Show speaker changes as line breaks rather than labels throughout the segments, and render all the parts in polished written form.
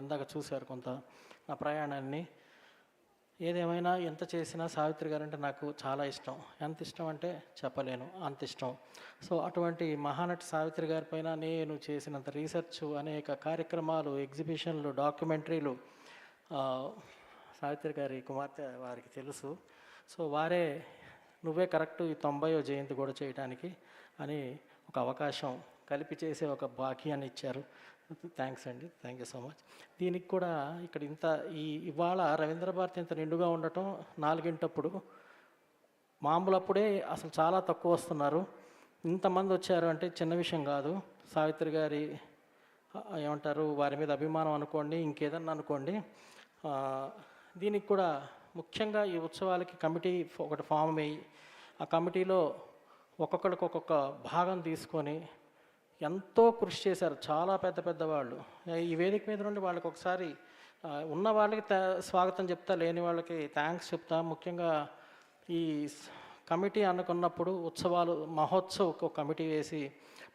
ఇందాక చూశారు కొంత నా ప్రయాణాన్ని. ఏదేమైనా ఎంత చేసినా సావిత్రి గారు అంటే నాకు చాలా ఇష్టం. ఎంత ఇష్టం అంటే చెప్పలేను, అంత ఇష్టం. సో అటువంటి మహానటి సావిత్రి గారి పైన నేను చేసినంత రీసెర్చ్, అనేక కార్యక్రమాలు, ఎగ్జిబిషన్లు, డాక్యుమెంటరీలు సావిత్రి గారి కుమార్తె వారికి తెలుసు. సో వారే నువ్వే కరెక్ట్ ఈ 90వ జయంతి కూడా చేయడానికి అని ఒక అవకాశం కలిపి చేసే ఒక భాగ్యాన్ని ఇచ్చారు. థ్యాంక్స్ అండి, థ్యాంక్ యూ సో మచ్. దీనికి కూడా ఇక్కడ ఇంత ఇవాళ రవీంద్ర భారతి ఇంత నిండుగా ఉండటం 4 మామూలప్పుడే అసలు చాలా తక్కువ వస్తున్నారు. ఇంతమంది వచ్చారు అంటే చిన్న విషయం కాదు. సావిత్రి గారి ఏమంటారు, వారి మీద అభిమానం అనుకోండి, ఇంకేదన్నా అనుకోండి. దీనికి కూడా ముఖ్యంగా ఈ ఉత్సవాలకి కమిటీ ఒకటి ఫామ్ అయ్యి, ఆ కమిటీలో ఒక్కొక్కరికి ఒక్కొక్క భాగం తీసుకొని ఎంతో కృషి చేశారు. చాలా పెద్ద పెద్ద వాళ్ళు ఈ వేదిక మీద నుండి వాళ్ళకి ఒకసారి ఉన్న వాళ్ళకి స్వాగతం చెప్తా, లేని వాళ్ళకి థ్యాంక్స్ చెప్తా. ముఖ్యంగా ఈ కమిటీ అనుకున్నప్పుడు ఉత్సవాలు మహోత్సవ్ ఒక కమిటీ వేసి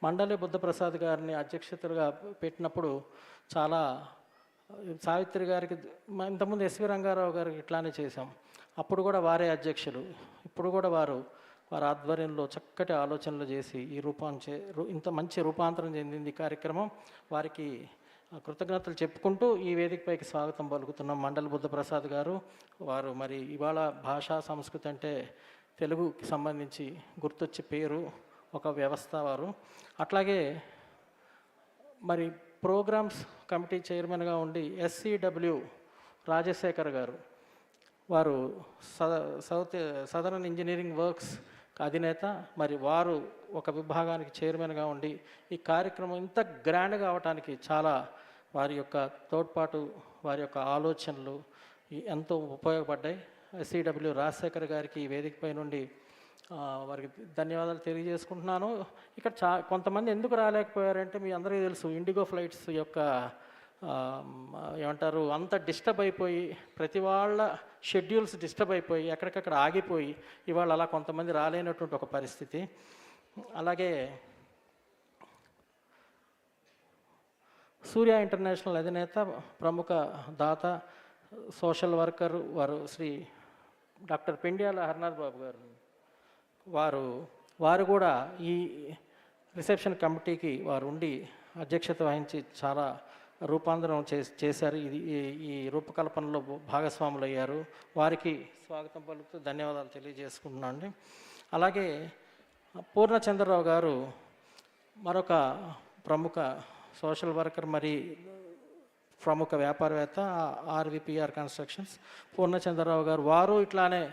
మండలి బుద్ధప్రసాద్ గారిని అధ్యక్షతగా పెట్టినప్పుడు చాలా సావిత్రి గారికి ఇంతకుముందు ఎస్వి రంగారావు గారికి ఇట్లానే చేశాం. అప్పుడు కూడా వారే అధ్యక్షులు. ఇప్పుడు కూడా వారి ఆధ్వర్యంలో చక్కటి ఆలోచనలు చేసి ఇంత మంచి రూపాంతరం చెందింది ఈ కార్యక్రమం. వారికి కృతజ్ఞతలు చెప్పుకుంటూ ఈ వేదికపైకి స్వాగతం పలుకుతున్నాం మండలి బుద్ధప్రసాద్ గారు. వారు మరి ఇవాళ భాషా సంస్కృతి అంటే తెలుగుకి సంబంధించి గుర్తొచ్చే పేరు, ఒక వ్యవస్థ వారు. అట్లాగే మరి ప్రోగ్రామ్స్ కమిటీ చైర్మన్గా ఉండి SCW రాజశేఖర్ గారు, వారు సదరన్ ఇంజనీరింగ్ వర్క్స్ అధినేత. మరి వారు ఒక విభాగానికి చైర్మన్గా ఉండి ఈ కార్యక్రమం ఇంత గ్రాండ్గా అవటానికి చాలా వారి యొక్క తోడ్పాటు, వారి యొక్క ఆలోచనలు ఎంతో ఉపయోగపడ్డాయి. SCW రాజశేఖర్ గారికి ఈ వేదికపై నుండి వారికి ధన్యవాదాలు తెలియజేసుకుంటున్నాను. ఇక్కడ కొంతమంది ఎందుకు రాలేకపోయారంటే మీ అందరికీ తెలుసు, ఇండిగో ఫ్లైట్స్ యొక్క ఏమంటారు అంత డిస్టర్బ్ అయిపోయి, ప్రతి వాళ్ళ షెడ్యూల్స్ డిస్టర్బ్ అయిపోయి ఎక్కడికక్కడ ఆగిపోయి ఇవాళ అలా కొంతమంది రాలేనటువంటి ఒక పరిస్థితి. అలాగే సూర్య ఇంటర్నేషనల్ అధినేత, ప్రముఖ దాత, సోషల్ వర్కర్ వారు శ్రీ డాక్టర్ పెండ్యాల హరినాథ్ బాబు గారు, వారు కూడా ఈ రిసెప్షన్ కమిటీకి వారు ఉండి అధ్యక్షత వహించి చాలా రూపాంతరం చేశారు. ఈ రూపకల్పనలో భాగస్వాములు అయ్యారు. వారికి స్వాగతం పలుకుతూ ధన్యవాదాలు తెలియజేసుకుంటున్నాను అండి. అలాగే పూర్ణచంద్రరావు గారు మరొక ప్రముఖ సోషల్ వర్కర్, మరి ప్రముఖ వ్యాపారవేత్త, RVPR కన్స్ట్రక్షన్స్. పూర్ణచంద్రరావు గారు వారు ఇట్లానే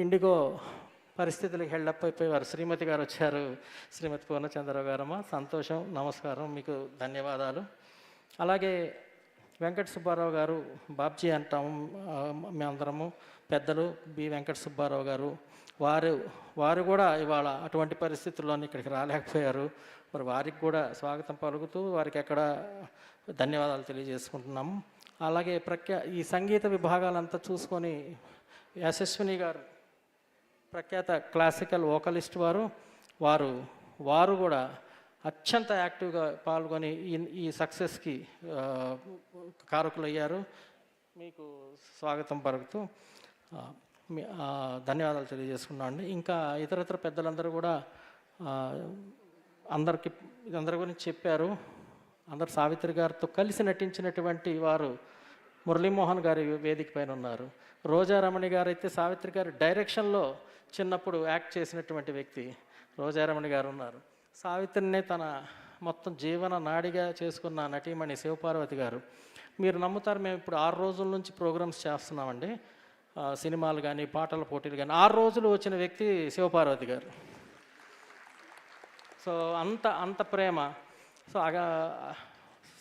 ఇండిగో పరిస్థితులకు హెల్డప్ అయిపోయేవారు. శ్రీమతి గారు వచ్చారు. శ్రీమతి పూర్ణచంద్రరావు గారమ్మ, సంతోషం, నమస్కారం, మీకు ధన్యవాదాలు. అలాగే వెంకట సుబ్బారావు గారు, బాబ్జీ అంటాము మేమందరము, పెద్దలు బి వెంకట సుబ్బారావు గారు, వారు కూడా ఇవాళ అటువంటి పరిస్థితుల్లో ఇక్కడికి రాలేకపోయారు. మరి వారికి కూడా స్వాగతం పలుకుతూ వారికి ఎక్కడ ధన్యవాదాలు తెలియజేసుకుంటున్నాము. అలాగే ఈ సంగీత విభాగాలంతా చూసుకొని యశస్విని గారు, ప్రఖ్యాత క్లాసికల్ వోకలిస్ట్ వారు కూడా అత్యంత యాక్టివ్గా పాల్గొని ఈ సక్సెస్కి కారకులయ్యారు. మీకు స్వాగతం పలుకుతూ ధన్యవాదాలు తెలియజేసుకున్నాను అండి. ఇంకా ఇతరత్ర పెద్దలందరూ కూడా అందరి గురించి చెప్పారు. అందరు సావిత్రి గారితో కలిసి నటించినటువంటి వారు మురళీమోహన్ గారి వేదిక పైన ఉన్నారు. రోజారమణి గారు అయితే సావిత్రి గారి డైరెక్షన్లో చిన్నప్పుడు యాక్ట్ చేసినటువంటి వ్యక్తి రోజారమణి గారు ఉన్నారు. సావిత్రినే తన మొత్తం జీవన నాడిగా చేసుకున్న నటీమణి శివపార్వతి గారు. మీరు నమ్ముతారు, మేము ఇప్పుడు 6 రోజుల నుంచి ప్రోగ్రామ్స్ చేస్తున్నామండి. సినిమాలు కానీ, పాటల పోటీలు కానీ 6 రోజులు వచ్చిన వ్యక్తి శివపార్వతి గారు. సో అంత ప్రేమ. సో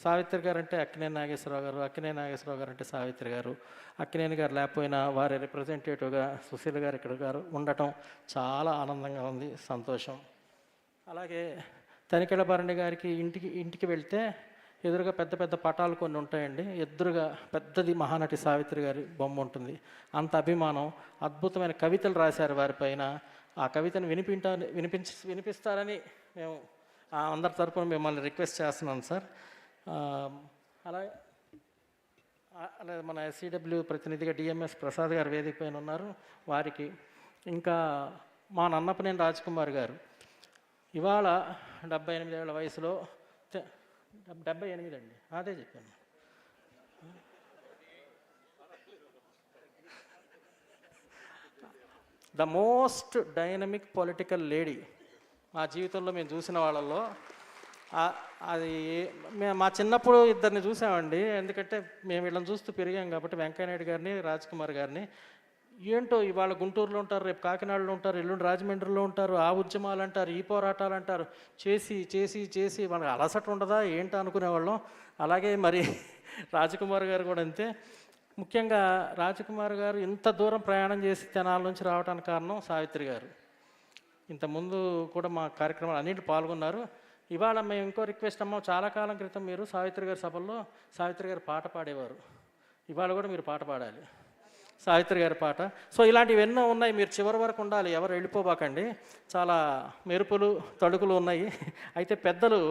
సావిత్రి గారు అంటే అక్కినేని నాగేశ్వరరావు గారు, అక్కినేని నాగేశ్వరరావు గారు అంటే సావిత్రి గారు, అక్కినేని గారు లేకపోయినా వారి రిప్రజెంటేటివ్గా సుశీల గారు ఇక్కడ ఉండటం చాలా ఆనందంగా ఉంది, సంతోషం. అలాగే తనికెళ్ళ భరణి గారికి ఇంటికి వెళ్తే ఎదురుగా పెద్ద పెద్ద పటాలు కొన్ని ఉంటాయండి. ఎదురుగా పెద్దది మహానటి సావిత్రి గారి బొమ్మ ఉంటుంది. అంత అభిమానం. అద్భుతమైన కవితలు రాశారు వారిపైన. ఆ కవితను వినిపిస్తారని మేము అందరి తరపున మిమ్మల్ని రిక్వెస్ట్ చేస్తున్నాను సార్. అలాగే అలాగే మన ఎస్సీడబ్ల్యూ ప్రతినిధిగా డిఎంఎస్ ప్రసాద్ గారు వేదిక పైన ఉన్నారు, వారికి. ఇంకా మా నన్నపనేని రాజ్ కుమార్ గారు ఇవాళ 78 ఏళ్ల వయసులో 78 అండి, అదే చెప్పాను. The most dynamic political lady మా జీవితంలో మేము చూసిన వాళ్ళల్లో. అది మా చిన్నప్పుడు ఇద్దరిని చూసామండి, ఎందుకంటే మేము వీళ్ళని చూస్తూ పెరిగాం కాబట్టి, వెంకయ్యనాయుడు గారిని, రాజ్ కుమార్ గారిని. ఏంటో ఇవాళ గుంటూరులో ఉంటారు, రేపు కాకినాడలో ఉంటారు, ఎల్లుండి రాజమండ్రిలో ఉంటారు, ఆ ఉద్యమాలు అంటారు, ఈ పోరాటాలు అంటారు, చేసి చేసి చేసి మనకు అలసట ఉండదా ఏంటో అనుకునేవాళ్ళం. అలాగే మరి రాజకుమార్ గారు కూడా అంతే. ముఖ్యంగా రాజకుమార్ గారు ఇంత దూరం ప్రయాణం చేసి తెనాల నుంచి రావడానికి కారణం సావిత్రి గారు. ఇంతకుముందు కూడా మా కార్యక్రమాలు అన్నింటి పాల్గొన్నారు. ఇవాళ మేము ఇంకో రిక్వెస్ట్ అమ్మ, చాలా కాలం క్రితం మీరు సావిత్రి గారి సభల్లో సావిత్రి గారు పాట పాడేవారు, ఇవాళ కూడా మీరు పాట పాడాలి, సావిత్రి గారి పాట. సో ఇలాంటివి ఎన్నో ఉన్నాయి, మీరు చివరి వరకు ఉండాలి, ఎవరు వెళ్ళిపోబాకండి, చాలా మెరుపులు తడుకులు ఉన్నాయి. అయితే పెద్దలు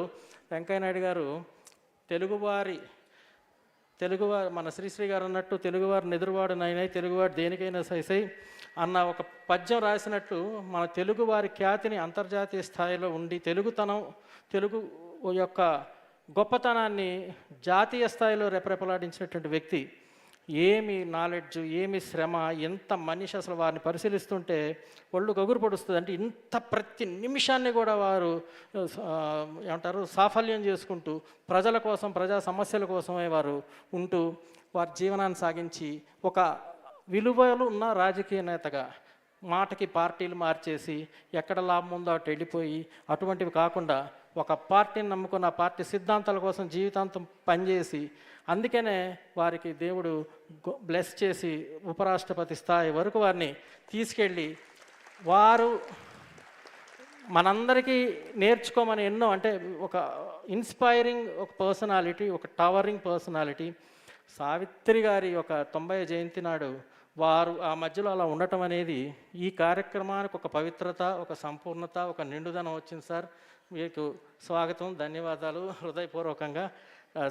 వెంకయ్యనాయుడు గారు తెలుగువారి మన శ్రీశ్రీ గారు అన్నట్టు తెలుగువారు నెదురువాడు నైనై, తెలుగువాడు దేనికైనా సైసై అన్న ఒక పద్యం రాసినట్లు మన తెలుగువారి ఖ్యాతిని అంతర్జాతీయ స్థాయిలో ఉండి తెలుగు యొక్క గొప్పతనాన్ని జాతీయ స్థాయిలో రెపరెపలాడించినటువంటి వ్యక్తి. ఏమి నాలెడ్జ్, ఏమి శ్రమ, ఎంత మనిషి, అసలు వారిని పరిశీలిస్తుంటే ఒళ్ళు గగురు పొడుస్తుంది. అంటే ఇంత ప్రతి నిమిషాన్ని కూడా వారు ఏమంటారు సాఫల్యం చేసుకుంటూ ప్రజల కోసం, ప్రజా సమస్యల కోసమే వారు ఉంటూ వారి జీవనాన్ని సాగించి ఒక విలువలు ఉన్న రాజకీయ నేతగా, మాటకి పార్టీలు మార్చేసి ఎక్కడ లాభం ఉందో అటు వెళ్ళిపోయి అటువంటివి కాకుండా ఒక పార్టీని నమ్ముకున్న ఆ పార్టీ సిద్ధాంతాల కోసం జీవితాంతం పనిచేసి, అందుకనే వారికి దేవుడు బ్లెస్ చేసి ఉపరాష్ట్రపతి స్థాయి వరకు వారిని తీసుకెళ్ళి, వారు మనందరికీ నేర్చుకోమని ఎన్నో, అంటే ఒక ఇన్స్పైరింగ్ ఒక పర్సనాలిటీ, ఒక టవరింగ్ పర్సనాలిటీ. సావిత్రి గారి ఒక 90వ జయంతి నాడు వారు ఆ మధ్యలో అలా ఉండటం అనేది ఈ కార్యక్రమానికి ఒక పవిత్రత, ఒక సంపూర్ణత, ఒక నిండుదనం వచ్చింది సార్. మీకు స్వాగతం, ధన్యవాదాలు హృదయపూర్వకంగా.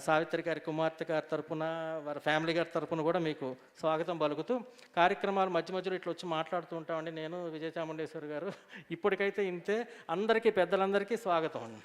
సావిత్రి గారి కుమార్తె గారి తరపున, వారి ఫ్యామిలీ గారి తరపున కూడా మీకు స్వాగతం పలుకుతూ, కార్యక్రమాలు మధ్య మధ్యలో ఇట్లా వచ్చి మాట్లాడుతూ ఉంటామండి నేను, విజయ చాముండేశ్వరి గారు. ఇప్పటికైతే ఇంతే. అందరికీ, పెద్దలందరికీ స్వాగతం అండి.